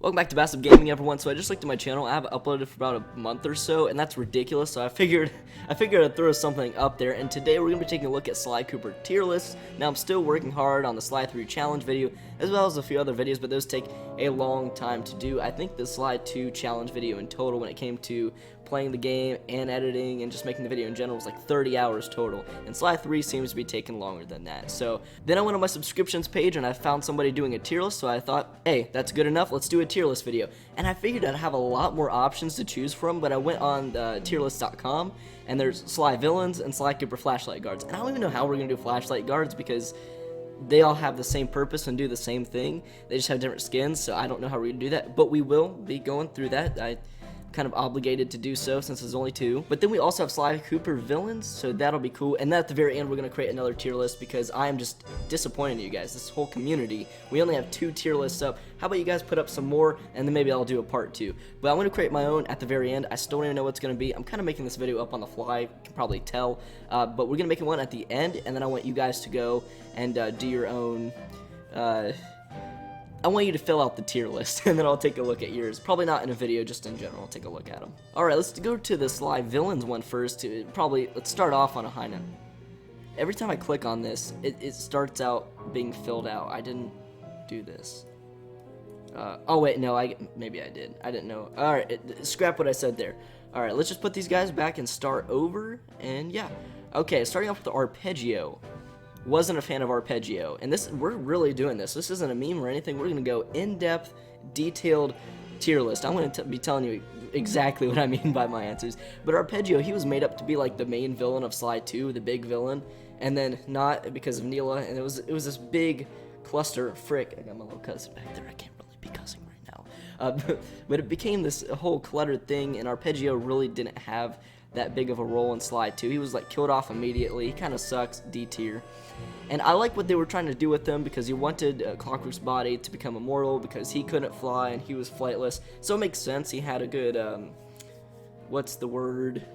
Welcome back to Massive Gaming, everyone. So I just looked at my channel. I haven't uploaded for about a month or so, and that's ridiculous. So I figured I'd throw something up there. And today we're gonna be taking a look at Sly Cooper tier lists. Now I'm still working hard on the Sly 3 challenge video, as well as a few other videos, but those take a long time to do. I think the Sly 2 challenge video in total, when it came to playing the game and editing and just making the video in general, was like 30 hours total, and Sly 3 seems to be taking longer than that. So then I went on my subscriptions page and I found somebody doing a tier list, so I thought, hey, that's good enough, let's do a tier list video. And I figured I'd have a lot more options to choose from, but I went on tierlist.com, and there's Sly villains and Sly Cooper flashlight guards, and I don't even know how we're gonna do flashlight guards because they all have the same purpose and do the same thing. They just have different skins, so I don't know how we're gonna do that, but we will be going through that. I'm kind of obligated to do so since there's only two. But then we also have Sly Cooper villains, so that'll be cool. And then at the very end, we're going to create another tier list because I am just disappointed in you guys. This whole community, we only have 2 tier lists up. How about you guys put up some more, and then maybe I'll do a part 2. But I'm going to create my own at the very end. I still don't even know what's going to be. I'm kind of making this video up on the fly, you can probably tell. But we're going to make one at the end, and then I want you guys to go and do your own... I want you to fill out the tier list, and then I'll take a look at yours. Probably not in a video, just in general. I'll take a look at them. Alright, let's go to the Sly Villains one first. Let's start off on a high note. Every time I click on this, it starts out being filled out. I didn't do this. Oh wait, no, maybe I did. I didn't know. Alright, scrap what I said there. Alright, let's just put these guys back and start over, and yeah. Okay, starting off with the arpeggio. Wasn't a fan of arpeggio, and we're really doing this. This isn't a meme or anything. We're gonna go in-depth, detailed tier list. I'm gonna be telling you exactly what I mean by my answers. But arpeggio, he was made up to be like the main villain of Sly 2, the big villain, and then not because of Neela. And it was this big cluster. Frick, I got my little cousin back there. I can't really be cussing right now. But it became this whole cluttered thing, and arpeggio really didn't have that big of a role in Sly 2. He was like killed off immediately. He kind of sucks, D tier. And I like what they were trying to do with him because he wanted Clockwork's body to become immortal because he couldn't fly and he was flightless. So it makes sense. He had a good, what's the word?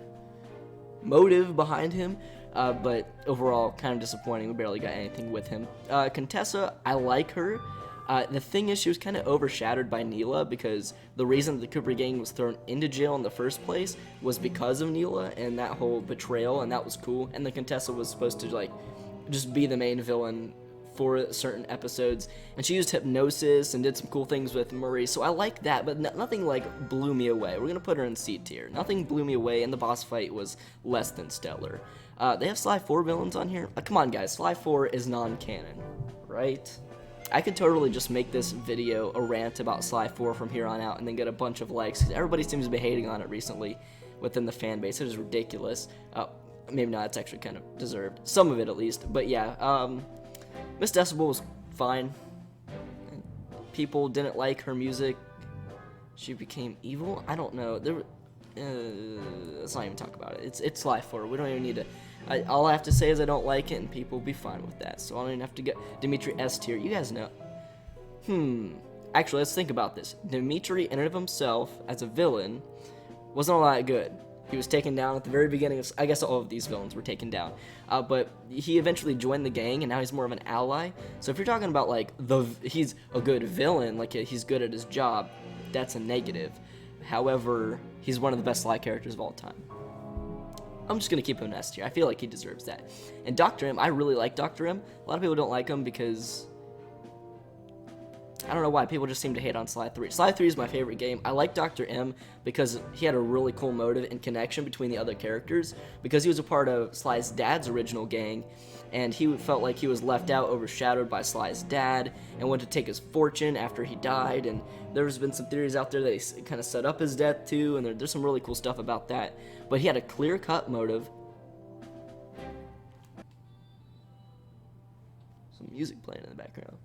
Motive behind him. But overall, kind of disappointing. We barely got anything with him. Contessa, I like her. The thing is, she was kind of overshadowed by Neela because the reason the Cooper gang was thrown into jail in the first place was because of Neela and that whole betrayal, and that was cool. And the Contessa was supposed to like just be the main villain for certain episodes, and she used hypnosis and did some cool things with Murray, so I like that, but nothing like blew me away. We're gonna put her in C tier. Nothing blew me away, and the boss fight was less than stellar. They have Sly 4 villains on here. Come on guys, Sly 4 is non-canon, right? I could totally just make this video a rant about Sly 4 from here on out and then get a bunch of likes, because everybody seems to be hating on it recently within the fan base. It is ridiculous. Maybe not, it's actually kind of deserved. Some of it at least. But yeah, Miss Decibel was fine. People didn't like her music. She became evil? I don't know. Let's not even talk about it. It's Sly 4. We don't even need to... all I have to say is I don't like it, and people will be fine with that. So I don't even have to get Dimitri S tier. You guys know. Actually, let's think about this. Dimitri, in and of himself, as a villain, wasn't all that good. He was taken down at the very beginning of... I guess all of these villains were taken down. But he eventually joined the gang, and now he's more of an ally. So if you're talking about, like, he's a good villain, like he's good at his job, that's a negative. However, he's one of the best Sly characters of all time. I'm just going to keep him in S tier. I feel like he deserves that. And Dr. M, I really like Dr. M. A lot of people don't like him because... I don't know why. People just seem to hate on Sly 3. Sly 3 is my favorite game. I like Dr. M because he had a really cool motive and connection between the other characters. Because he was a part of Sly's dad's original gang. And he felt like he was left out, overshadowed by Sly's dad, and wanted to take his fortune after he died. And there's been some theories out there that he kind of set up his death too, and there's some really cool stuff about that. But he had a clear-cut motive. Some music playing in the background.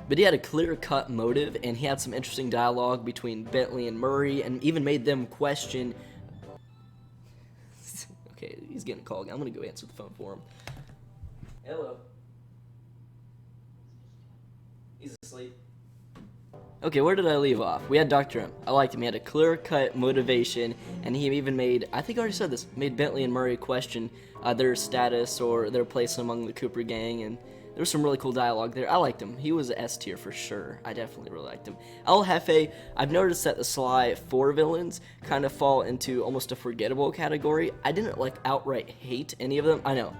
But he had a clear-cut motive, and he had some interesting dialogue between Bentley and Murray, and even made them question... Okay, he's getting a call again. I'm gonna go answer the phone for him. Hello. He's asleep. Okay, where did I leave off? We had Dr. M. I liked him. He had a clear-cut motivation, and he even made, I think I already said this, made Bentley and Murray question their status or their place among the Cooper gang, and There was some really cool dialogue there. I liked him. He was S tier for sure. I definitely really liked him. El Jefe, I've noticed that the Sly 4 villains kind of fall into almost a forgettable category. I didn't like outright hate any of them. I know.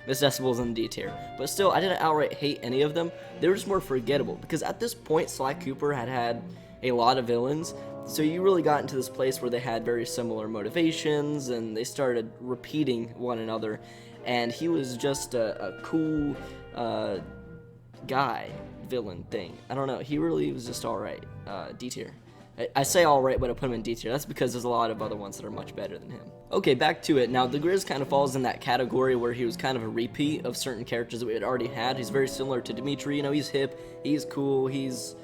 Miss Decibel's in D tier. But still, I didn't outright hate any of them. They were just more forgettable because at this point, Sly Cooper had a lot of villains. So you really got into this place where they had very similar motivations and they started repeating one another. And he was just a cool guy, villain thing. I don't know. He really was just alright. D tier. I say alright, but I put him in D tier. That's because there's a lot of other ones that are much better than him. Okay, back to it. Now, the Grizz kind of falls in that category where he was kind of a repeat of certain characters that we had already had. He's very similar to Dimitri. You know, he's hip, he's cool, he's...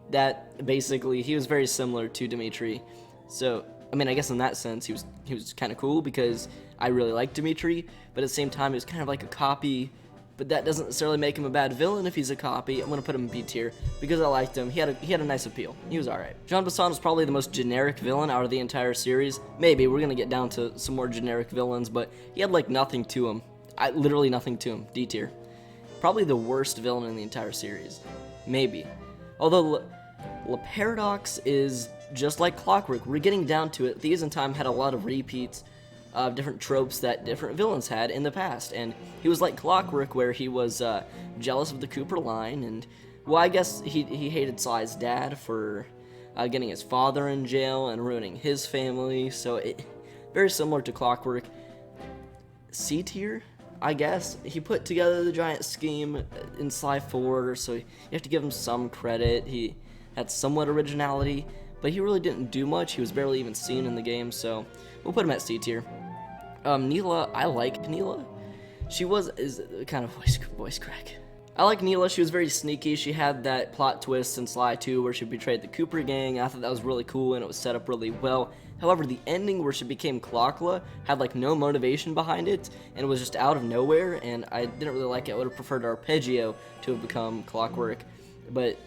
that, basically, he was very similar to Dimitri. So, I mean, I guess in that sense, he was kind of cool because I really like Dimitri, but at the same time, he was kind of like a copy, but that doesn't necessarily make him a bad villain if he's a copy. I'm going to put him in B tier because I liked him. He had a nice appeal. He was alright. Jean Bison was probably the most generic villain out of the entire series. Maybe, we're going to get down to some more generic villains, but he had like nothing to him. Literally nothing to him. D tier. Probably the worst villain in the entire series. Maybe. Although... La Paradox is just like Clockwork. We're getting down to it. Thieves in Time had a lot of repeats of different tropes that different villains had in the past, and he was like Clockwork, where he was jealous of the Cooper line, and well, I guess he hated Sly's dad for getting his father in jail and ruining his family. So very similar to Clockwork. C tier, I guess. He put together the giant scheme in Sly 4, so you have to give him some credit. He had somewhat originality, but he really didn't do much. He was barely even seen in the game, so we'll put him at C tier. Neela, I like Neela. She is kind of voice crack. I like Neela. She was very sneaky. She had that plot twist in Sly 2 where she betrayed the Cooper gang. I thought that was really cool and it was set up really well. However, the ending where she became Clockla had like no motivation behind it and it was just out of nowhere, and I didn't really like it. I would have preferred Arpeggio to have become Clockwork, but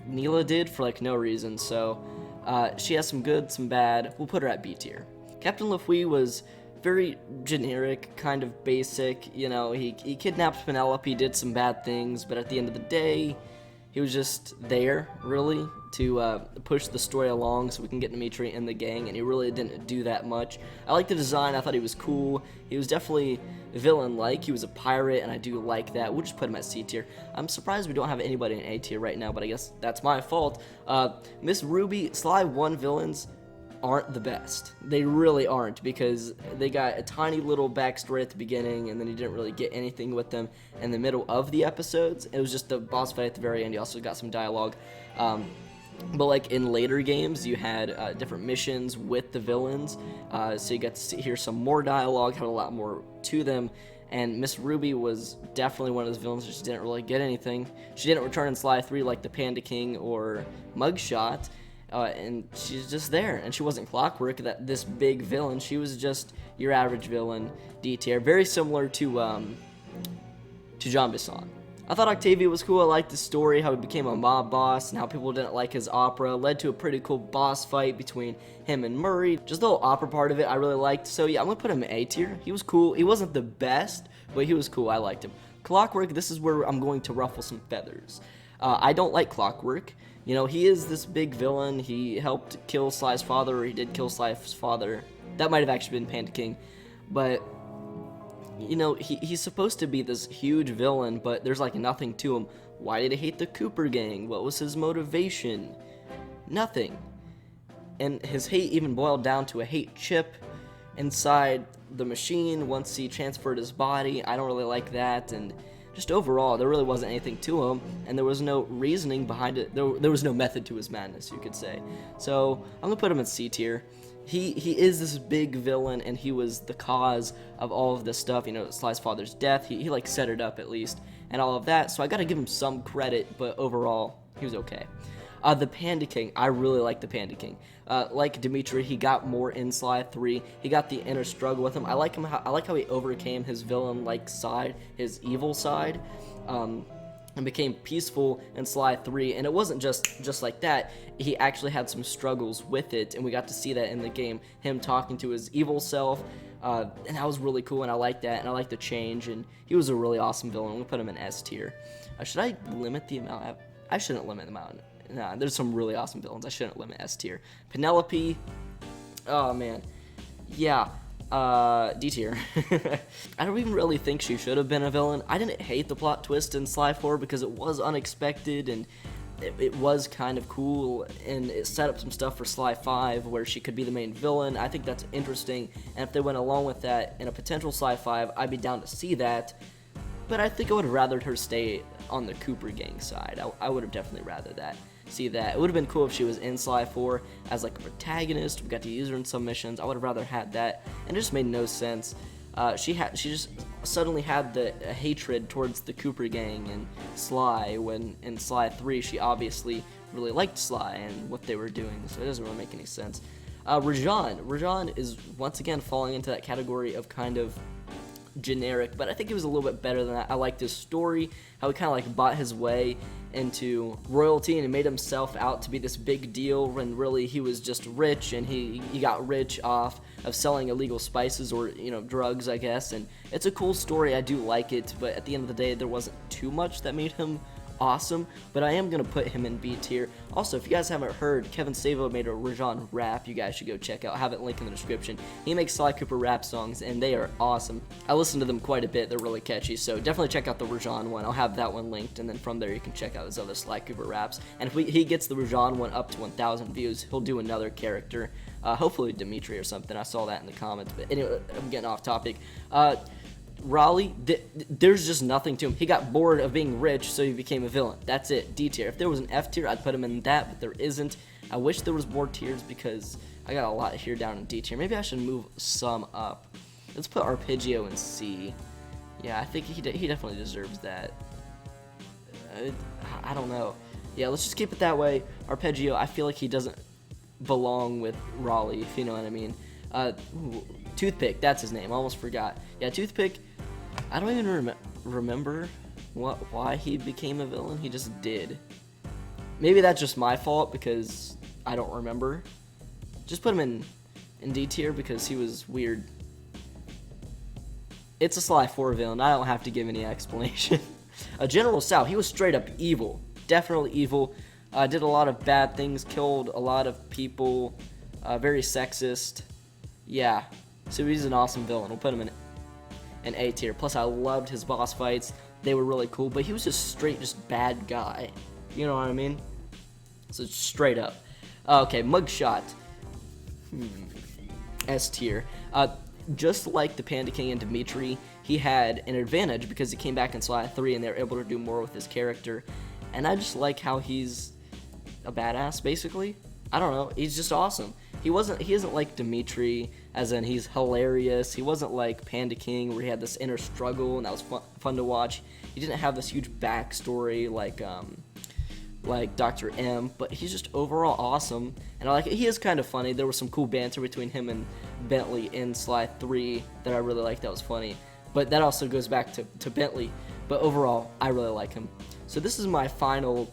Neela did for like no reason, so she has some good, some bad. We'll put her at B tier. Captain Lafouille was very generic, kind of basic. You know, he kidnapped Penelope, did some bad things, but at the end of the day, he was just there, really, to push the story along so we can get Dimitri in the gang, and he really didn't do that much. I liked the design. I thought he was cool. He was definitely villain-like. He was a pirate, and I do like that. We'll just put him at C tier. I'm surprised we don't have anybody in A tier right now, but I guess that's my fault. Miss Ruby, Sly 1 villains aren't the best. They really aren't, because they got a tiny little backstory at the beginning, and then you didn't really get anything with them in the middle of the episodes. It was just the boss fight at the very end. You also got some dialogue. But like in later games, you had different missions with the villains, so you got to hear some more dialogue, had a lot more to them. And Miss Ruby was definitely one of those villains that just didn't really get anything. She didn't return in Sly 3 like the Panda King or Mugshot. And she's just there, and she wasn't Clockwork, this big villain. She was just your average villain, D tier, very similar to Jean Bison. I thought Octavia was cool. I liked the story, how he became a mob boss, and how people didn't like his opera. Led to a pretty cool boss fight between him and Murray. Just the whole opera part of it I really liked. So yeah, I'm gonna put him in A tier. He was cool. He wasn't the best, but he was cool. I liked him. Clockwork, this is where I'm going to ruffle some feathers. I don't like Clockwork. You know, he is this big villain. He helped kill Sly's father, or he did kill Sly's father. That might have actually been Panda King. But, you know, he's supposed to be this huge villain, but there's like nothing to him. Why did he hate the Cooper gang? What was his motivation? Nothing. And his hate even boiled down to a hate chip inside the machine once he transferred his body. I don't really like that, and just overall, there really wasn't anything to him, and there was no reasoning behind it. There was no method to his madness, you could say. So I'm gonna put him in C tier. He is this big villain, and he was the cause of all of this stuff. You know, Sly's father's death. He like set it up at least, and all of that. So I gotta give him some credit, but overall, he was okay. The Panda King, I really like the Panda King. Like Dimitri, he got more in Sly 3. He got the inner struggle with him. I like how he overcame his villain-like side, his evil side, and became peaceful in Sly 3. And it wasn't just like that. He actually had some struggles with it, and we got to see that in the game. Him talking to his evil self, And that was really cool, and I like that, and I like the change, and he was a really awesome villain. I'm gonna put him in S tier. Should I limit the amount? I shouldn't limit the amount. Nah, there's some really awesome villains. I shouldn't limit S tier. Penelope, oh man, yeah, D tier. I don't even really think she should have been a villain. I didn't hate the plot twist in Sly 4 because it was unexpected, and it was kind of cool, and it set up some stuff for Sly 5 where she could be the main villain. I think that's interesting, and if they went along with that in a potential Sly 5, I'd be down to see that. But I think I would have rathered her stay on the Cooper gang side. I would have definitely rather see that. It would have been cool if she was in Sly 4 as like a protagonist. We got to use her in some missions. I would have rather had that, and it just made no sense. She just suddenly had the hatred towards the Cooper gang and Sly, when in Sly 3 she obviously really liked Sly and what they were doing, so it doesn't really make any sense. Rajan is once again falling into that category of kind of generic, but I think he was a little bit better than that. I liked his story, how he kind of like bought his way into royalty and he made himself out to be this big deal when really he was just rich, and he got rich off of selling illegal spices, or drugs, I guess. And it's a cool story. I do like it, but at the end of the day there wasn't too much that made him awesome, but I am gonna put him in B tier. Also, if you guys haven't heard, Kevin Savo made a Rajan rap you guys should go check out. I have it linked in the description. He makes Sly Cooper rap songs, and they are awesome. I listen to them quite a bit. They're really catchy, so definitely check out the Rajan one. I'll have that one linked, and then from there you can check out his other Sly Cooper raps. And if he gets the Rajan one up to 1,000 views, he'll do another character, hopefully Dimitri or something. I saw that in the comments, but anyway, I'm getting off topic. Raleigh, there's just nothing to him. He got bored of being rich, so he became a villain. That's it, D tier. If there was an F tier, I'd put him in that, but there isn't. I wish there was more tiers because I got a lot here down in D tier. Maybe I should move some up. Let's put Arpeggio in C. Yeah, I think he definitely deserves that. I don't know. Yeah, let's just keep it that way. Arpeggio, I feel like he doesn't belong with Raleigh, if you know what I mean. Toothpick, that's his name. I almost forgot. Yeah, Toothpick, I don't even remember why he became a villain. He just did. Maybe that's just my fault because I don't remember. Just put him in D tier because he was weird. It's a Sly 4 villain. I don't have to give any explanation. General Tsao, he was straight up evil. Definitely evil. Did a lot of bad things, killed a lot of people, very sexist. Yeah, so he's an awesome villain. We'll put him in A tier. Plus, I loved his boss fights. They were really cool, but he was just straight, just bad guy. You know what I mean? So straight up. Okay, Mugshot. S tier. Just like the Panda King and Dimitri, he had an advantage because he came back in Sly 3 and they were able to do more with his character. And I just like how he's a badass, basically. I don't know, he's just awesome. He isn't like Dimitri, as in he's hilarious. He wasn't like Panda King where he had this inner struggle and that was fun to watch. He didn't have this huge backstory like Dr. M, but he's just overall awesome. And I like it. He is kind of funny. There was some cool banter between him and Bentley in Sly 3 that I really liked. That was funny. But that also goes back to Bentley. But overall, I really like him. So this is my final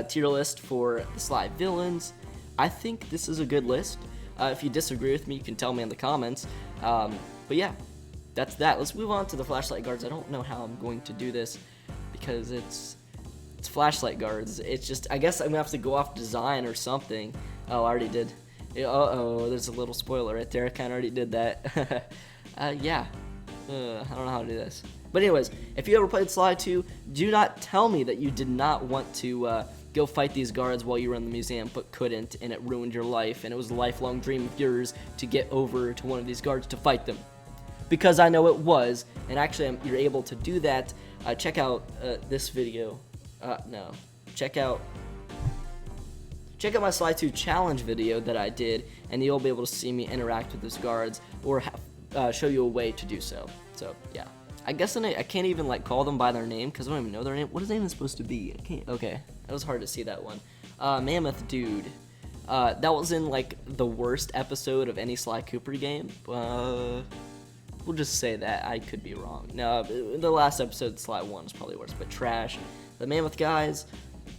tier list for the Sly villains. I think this is a good list. If you disagree with me, you can tell me in the comments. But yeah, that's that. Let's move on to the flashlight guards. I don't know how I'm going to do this because it's flashlight guards. It's just, I guess I'm gonna have to go off design or something. Oh, I already did. Uh-oh, there's a little spoiler right there. I kind of already did that. Yeah. I don't know how to do this. But anyways, if you ever played Sly 2, do not tell me that you did not want to go fight these guards while you were in the museum but couldn't, and it ruined your life, and it was a lifelong dream of yours to get over to one of these guards to fight them. Because I know it was, and actually you're able to do that. Check out this video. No. Check out my Sly 2 challenge video that I did, and you'll be able to see me interact with those guards, or show you a way to do so. So, yeah. I guess I can't even like call them by their name because I don't even know their name. What is their name supposed to be? I can't. Okay, that was hard to see that one. Mammoth Dude. That was in like the worst episode of any Sly Cooper game. We'll just say that. I could be wrong. No, the last episode, Sly 1, is probably worse, but trash. The Mammoth guys,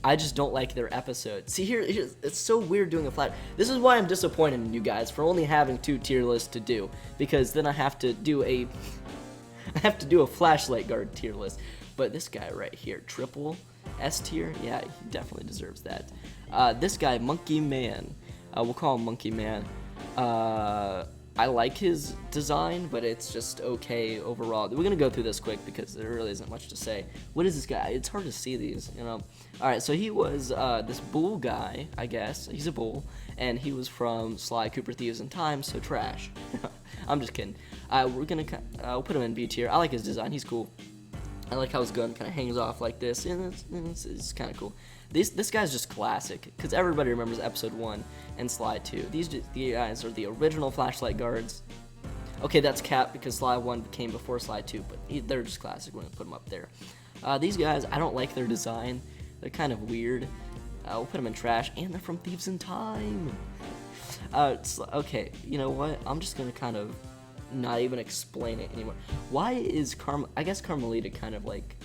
I just don't like their episodes. See, here's it's so weird doing a flat. This is why I'm disappointed in you guys for only having 2 tier lists to do, because then I have to do a flashlight guard tier list. But this guy right here, triple S tier, yeah, he definitely deserves that. This guy, Monkey Man, we'll call him Monkey Man. I like his design, but it's just okay overall. We're gonna go through this quick because there really isn't much to say. What is this guy? It's hard to see these, you know. All right, so he was this bull guy, I guess. He's a bull, and he was from Sly Cooper Thieves in Time, so trash. I'm just kidding. We're gonna we'll put him in B tier. I like his design. He's cool. I like how his gun kind of hangs off like this, and it's kind of cool. This guy's just classic, because everybody remembers episode 1 and Sly 2. These guys are the original flashlight guards. Okay, that's Cap, because Sly 1 came before Sly 2, but they're just classic. We're going to put them up there. These guys, I don't like their design. They're kind of weird. We'll put them in trash, and they're from Thieves in Time. Okay, you know what? I'm just going to kind of not even explain it anymore. Why is I guess Carmelita kind of like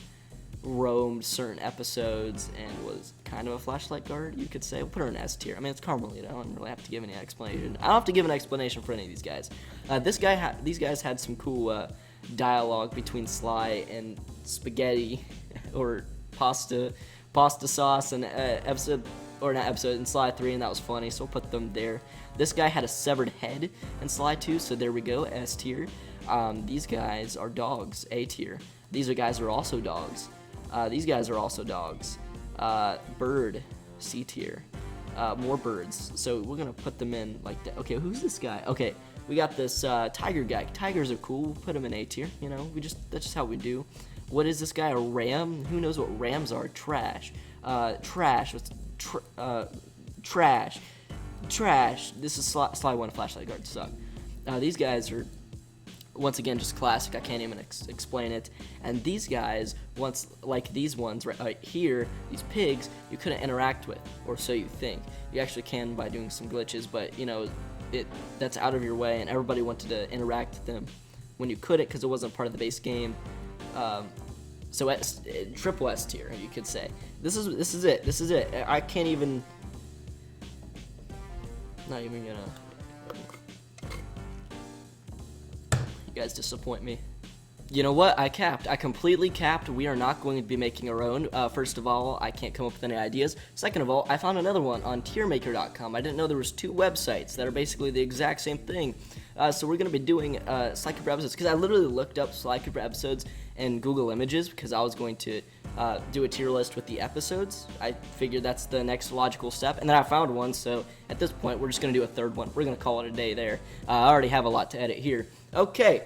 roamed certain episodes and was kind of a flashlight guard, you could say. We'll put her in S tier. I mean, it's Carmelita. I don't really have to give any explanation. I don't have to give an explanation for any of these guys. These guys had some cool dialogue between Sly and spaghetti or pasta sauce and in Sly 3, and that was funny, so we'll put them there. This guy had a severed head in Sly 2, so there we go, S tier. These guys are dogs, A tier. These guys are also dogs. These guys are also dogs. Bird, C tier. More birds. So we're gonna put them in like that. Okay, who's this guy? Okay, we got this tiger guy. Tigers are cool. We'll put them in A tier. You know, that's just how we do. What is this guy? A ram? Who knows what rams are? Trash. Trash. Trash. Trash. This is Sly 1 flashlight guard suck. These guys are, once again, just classic. I can't even explain it. And these guys, like these ones right here, these pigs, you couldn't interact with, or so you think. You actually can by doing some glitches, but you know, that's out of your way, and everybody wanted to interact with them when you couldn't because it wasn't part of the base game. So triple S tier, you could say. This is it. I can't even. Not even gonna. You guys disappoint me. You know what? I completely capped. We are not going to be making our own. First of all, I can't come up with any ideas. Second of all, I found another one on tiermaker.com. I didn't know there was 2 websites that are basically the exact same thing. So we're going to be doing Sly Cooper episodes, because I literally looked up Sly Cooper episodes in Google Images because I was going to do a tier list with the episodes. I figured that's the next logical step, and then I found one, so at this point we're just going to do a third one. We're going to call it a day there. I already have a lot to edit here. Okay.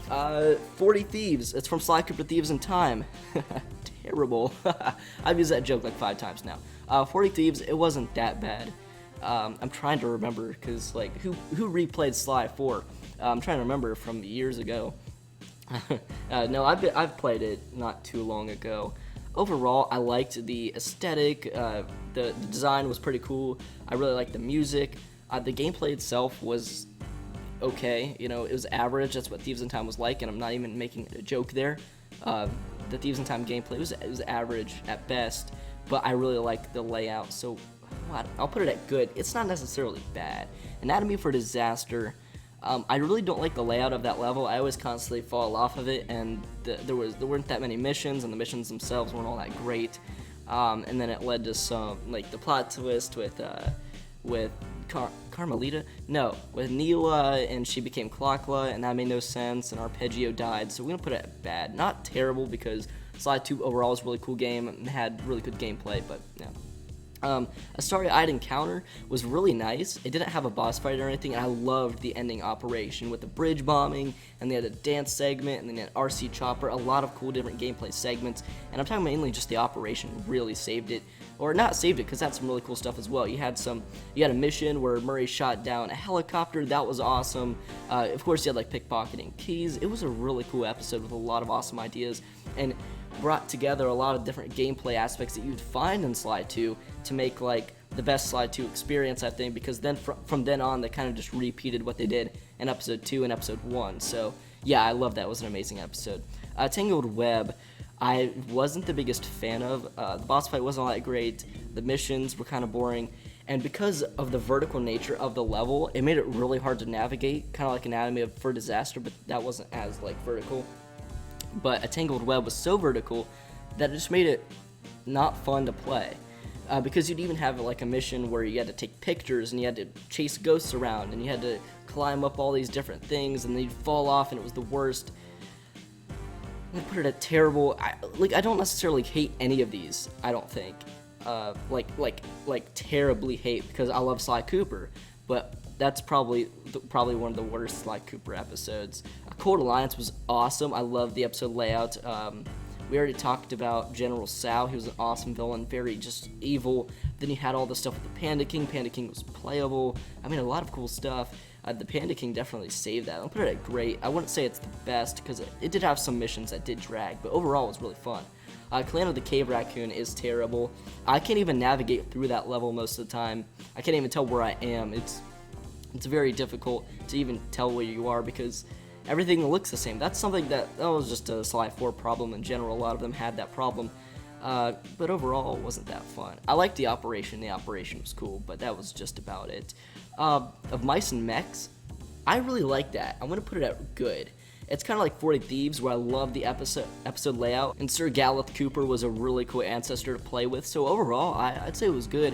40 Thieves. It's from Sly Cooper Thieves in Time. Terrible. I've used that joke like 5 times now. 40 Thieves, it wasn't that bad. I'm trying to remember, because like who replayed Sly 4? I'm trying to remember from years ago. No, I've played it not too long ago. Overall, I liked the aesthetic. The design was pretty cool. I really liked the music. The gameplay itself was okay, you know, it was average. That's what Thieves in Time was like, and I'm not even making a joke there. The Thieves in Time gameplay was average at best, but I really liked the layout, so I'll put it at good. It's not necessarily bad. Anatomy for Disaster, I really don't like the layout of that level. I always constantly fall off of it, and there weren't that many missions, and the missions themselves weren't all that great. And then it led to some, like the plot twist with Carmelita? No, with Neela, and she became Clockla, and that made no sense, and Arpeggio died, so we're gonna put it at bad. Not terrible, because Sly 2 overall is a really cool game, and had really good gameplay, but yeah. A Starry-Eyed Encounter was really nice. It didn't have a boss fight or anything, and I loved the ending operation with the bridge bombing, and they had a dance segment, and then they had RC Chopper, a lot of cool different gameplay segments, and I'm talking mainly just the operation really saved it. Or not saved it, because that's some really cool stuff as well. You had a mission where Murray shot down a helicopter. That was awesome. Of course, you had like pickpocketing keys. It was a really cool episode with a lot of awesome ideas, and brought together a lot of different gameplay aspects that you'd find in Sly 2 to make like the best Sly 2 experience, I think, because then from then on they kind of just repeated what they did in episode 2 and episode 1. So yeah, I love that. It was an amazing episode. Tangled Web. I wasn't the biggest fan of. The boss fight wasn't all that great. The missions were kind of boring. And because of the vertical nature of the level, it made it really hard to navigate, kind of like Anatomy for Disaster, but that wasn't as like vertical. But A Tangled Web was so vertical that it just made it not fun to play. Because you'd even have like a mission where you had to take pictures and you had to chase ghosts around and you had to climb up all these different things and then you'd fall off and it was the worst. I put it at terrible. I don't necessarily hate any of these. I don't think, like terribly hate, because I love Sly Cooper, but that's probably one of the worst Sly Cooper episodes. Cold Alliance was awesome. I love the episode layout. We already talked about General Sao. He was an awesome villain, very just evil. Then you had all the stuff with the Panda King. Panda King was playable. I mean, a lot of cool stuff. The Panda King definitely saved that. I'll put it at great. I wouldn't say it's the best because it did have some missions that did drag, but overall it was really fun. Clan of the Cave Raccoon is terrible. I can't even navigate through that level most of the time. I can't even tell where I am. It's very difficult to even tell where you are because everything looks the same. That's something that was just a Sly 4 problem in general. A lot of them had that problem. But overall, it wasn't that fun. I liked the operation. The operation was cool, but that was just about it. Of Mice and Mechs, I really like that. I'm going to put it at good. It's kind of like 40 Thieves, where I love the episode layout, and Sir Galeth Cooper was a really cool ancestor to play with, so overall, I'd say it was good.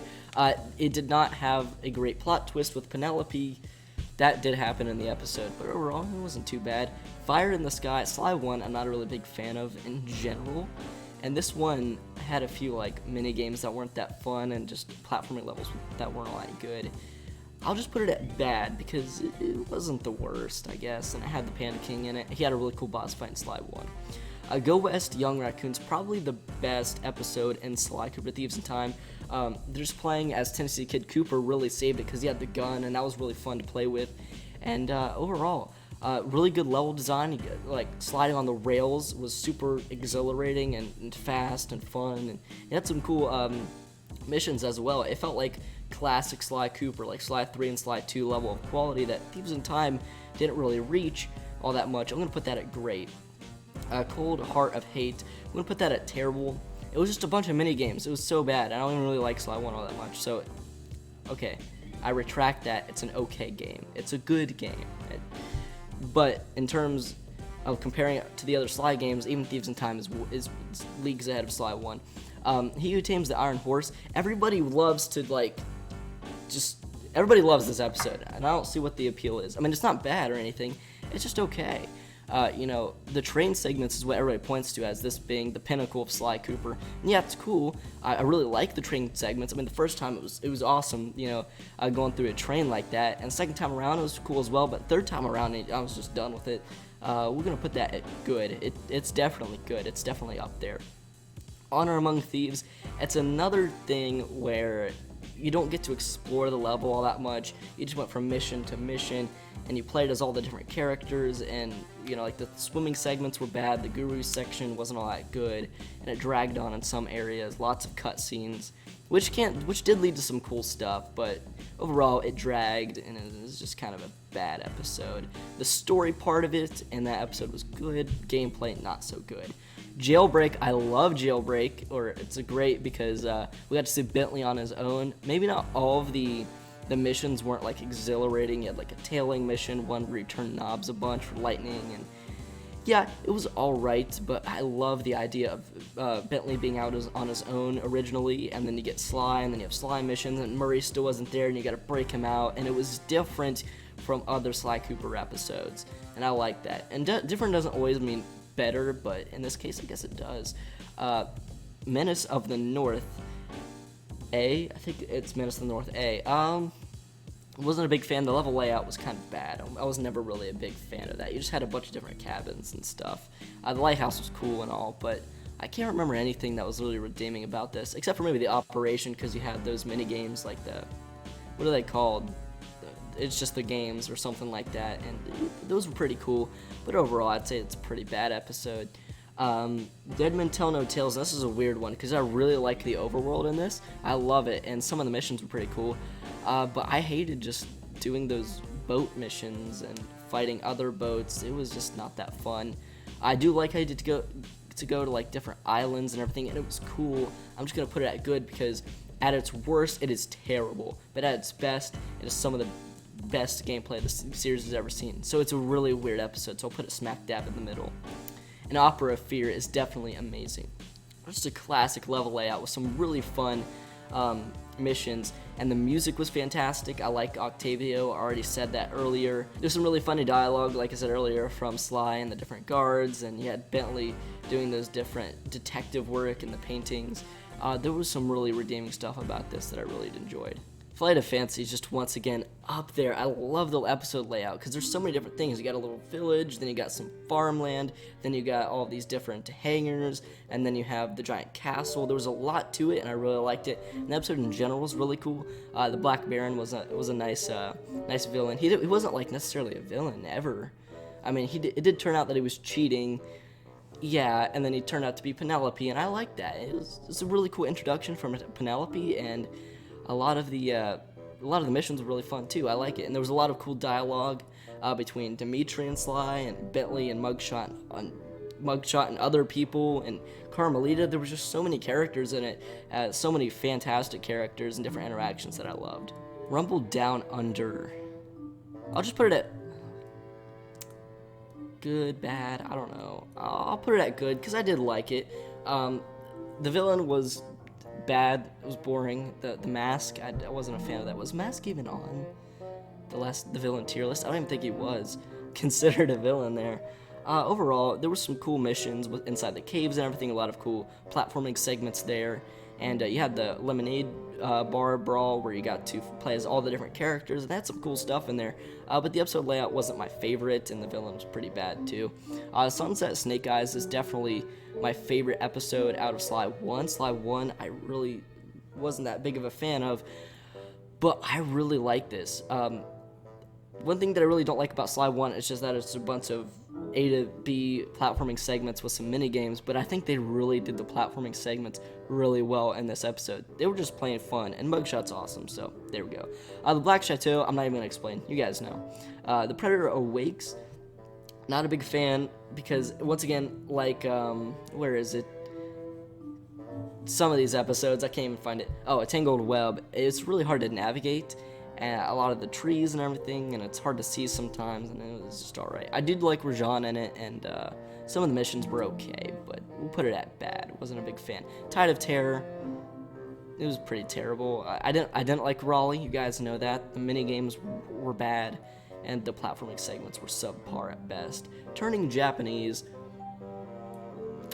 It did not have a great plot twist with Penelope. That did happen in the episode, but overall, it wasn't too bad. Fire in the Sky, Sly 1, I'm not a really big fan of in general. And this one had a few like mini games that weren't that fun and just platforming levels that weren't all that good. I'll just put it at bad because it wasn't the worst, I guess, and it had the Panda King in it. He had a really cool boss fight in Sly 1. Go West Young Raccoon's probably the best episode in Sly Cooper Thieves in Time. Just playing as Tennessee Kid Cooper really saved it because he had the gun and that was really fun to play with. And overall, really good level design. Like sliding on the rails was super exhilarating and fast and fun, and it had some cool missions as well. It felt like classic Sly Cooper, like Sly 3 and Sly 2 level of quality that Thieves in Time didn't really reach all that much. I'm gonna put that at great. Cold Heart of Hate, I'm gonna put that at terrible. It was just a bunch of mini games. It was so bad. I don't even really like Sly 1 all that much. So, okay, I retract that. It's an okay game. It's a good game. But in terms of comparing it to the other Sly games, even Thieves in Time is leagues ahead of Sly 1. He Who Tames the Iron Horse, everybody loves to everybody loves this episode, and I don't see what the appeal is. I mean, it's not bad or anything, it's just okay. The train segments is what everybody points to as this being the pinnacle of Sly Cooper. And yeah, it's cool. I really like the train segments. I mean, the first time it was awesome, going through a train like that. And the second time around it was cool as well, but third time around I was just done with it. We're gonna put that at good. It's definitely good. It's definitely up there. Honor Among Thieves, it's another thing where you don't get to explore the level all that much. You just went from mission to mission, and you played as all the different characters, and like the swimming segments were bad, the guru section wasn't all that good, and it dragged on in some areas, lots of cutscenes, which did lead to some cool stuff, but overall it dragged, and it was just kind of a bad episode. The story part of it in that episode was good, gameplay not so good. Jailbreak, I love Jailbreak, or it's a great because we got to see Bentley on his own. Maybe not all of the missions weren't like exhilarating. You had like a tailing mission, one where you turn knobs a bunch for lightning, and yeah, it was alright, but I love the idea of Bentley being out on his own originally, and then you get Sly, and then you have Sly missions, and Murray still wasn't there, and you gotta break him out, and it was different from other Sly Cooper episodes, and I like that. And different doesn't always mean better, but in this case, I guess it does. Menace of the North A, I think it's Menace of the North A. Wasn't a big fan. The level layout was kind of bad. I was never really a big fan of that. You just had a bunch of different cabins and stuff. The lighthouse was cool and all, but I can't remember anything that was really redeeming about this, except for maybe the operation, because you had those mini games like what are they called? It's just the games or something like that, and those were pretty cool, but overall I'd say it's a pretty bad episode. Dead Men Tell No Tales, this is a weird one because I really like the overworld in this. I love it, and some of the missions were pretty cool, but I hated just doing those boat missions and fighting other boats. It was just not that fun. I do like how you get to to go to like different islands and everything, and it was cool. I'm just gonna put it at good because at its worst, it is terrible, but at its best, it is some of the best gameplay the series has ever seen. So it's a really weird episode, so I'll put it smack dab in the middle. And Opera of Fear is definitely amazing. Just a classic level layout with some really fun missions, and the music was fantastic. I like Octavio, I already said that earlier. There's some really funny dialogue, like I said earlier, from Sly and the different guards, and you had Bentley doing those different detective work and the paintings. There was some really redeeming stuff about this that I really enjoyed. Flight of Fancy is just once again up there. I love the episode layout because there's so many different things. You got a little village, then you got some farmland, then you got all these different hangars, and then you have the giant castle. There was a lot to it, and I really liked it. And the episode in general was really cool. The Black Baron was a nice villain. He wasn't like necessarily a villain ever. I mean, it did turn out that he was cheating. Yeah, and then he turned out to be Penelope, and I liked that. It was a really cool introduction from Penelope, and a lot of the missions were really fun too. I like it, and there was a lot of cool dialogue between Dimitri and Sly, and Bentley and Mugshot and other people, and Carmelita. There was just so many characters in it, so many fantastic characters and different interactions that I loved. Rumble Down Under. I'll just put it at good, bad, I don't know. I'll put it at good because I did like it. The villain was bad. It was boring. The mask, I wasn't a fan of that. Was Mask even on the villain tier list? I don't even think he was considered a villain there. Overall, there were some cool missions inside the caves and everything. A lot of cool platforming segments there. And you had the lemonade bar brawl where you got to play as all the different characters, and they had some cool stuff in there. But the episode layout wasn't my favorite, and the villain was pretty bad too. Sunset Snake Eyes is definitely my favorite episode out of Sly 1. Sly 1 I really wasn't that big of a fan of, but I really like this. One thing that I really don't like about Sly 1 is just that it's a bunch of A to B platforming segments with some mini games, but I think they really did the platforming segments really well in this episode. They were just plain fun, and Mugshot's awesome, so there we go. The Black Chateau, I'm not even going to explain. You guys know. The Predator Awakes, not a big fan, because, once again, like, where is it? Some of these episodes, I can't even find it. Oh, A Tangled Web. It's really hard to navigate, and a lot of the trees and everything, and it's hard to see sometimes, and it was just alright. I did like Rajan in it, and some of the missions were okay, but we'll put it at bad. Wasn't a big fan. Tide of Terror, it was pretty terrible. I didn't like Raleigh, you guys know that. The mini games were bad, and the platforming segments were subpar at best. Turning Japanese,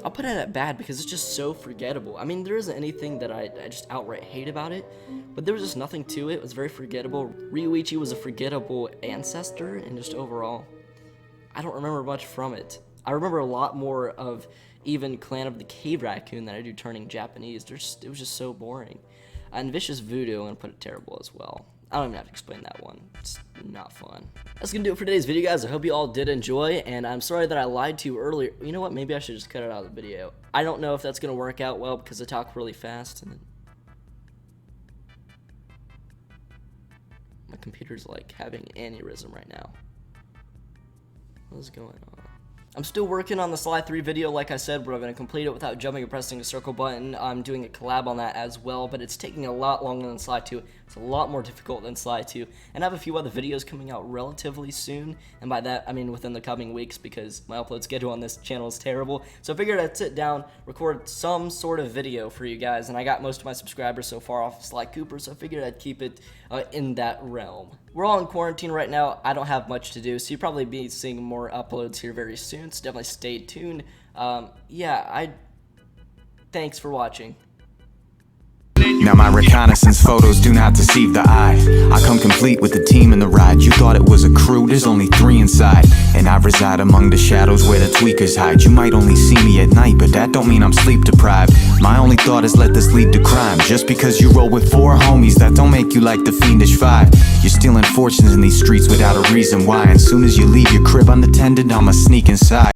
I'll put it at bad because it's just so forgettable. I mean, there isn't anything that I just outright hate about it, but there was just nothing to it. It was very forgettable. Ryuichi was a forgettable ancestor, and just overall, I don't remember much from it. I remember a lot more of even Clan of the Cave Raccoon than I do Turning Japanese. It was just so boring. And Vicious Voodoo, I'm going to put it terrible as well. I don't even have to explain that one. It's not fun. That's going to do it for today's video, guys. I hope you all did enjoy, and I'm sorry that I lied to you earlier. You know what? Maybe I should just cut it out of the video. I don't know if that's going to work out well because I talk really fast, and then my computer's like having an aneurysm right now. What is going on? I'm still working on the Sly 3 video, like I said, but I'm going to complete it without jumping and pressing a circle button. I'm doing a collab on that as well, but it's taking a lot longer than Sly 2. It's a lot more difficult than Sly 2. And I have a few other videos coming out relatively soon, and by that, I mean within the coming weeks, because my upload schedule on this channel is terrible. So I figured I'd sit down, record some sort of video for you guys, and I got most of my subscribers so far off of Sly Cooper, so I figured I'd keep it in that realm. We're all in quarantine right now. I don't have much to do, so you'll probably be seeing more uploads here very soon, so definitely stay tuned. Thanks for watching. Now my reconnaissance photos do not deceive the eye. I come complete with the team in the ride. You thought it was a crew, there's only 3 inside. And I reside among the shadows where the tweakers hide. You might only see me at night, but that don't mean I'm sleep deprived. My only thought is let this lead to crime. Just because you roll with 4 homies, that don't make you like the fiendish 5. You're stealing fortunes in these streets without a reason why. And soon as you leave your crib unattended, I'ma sneak inside.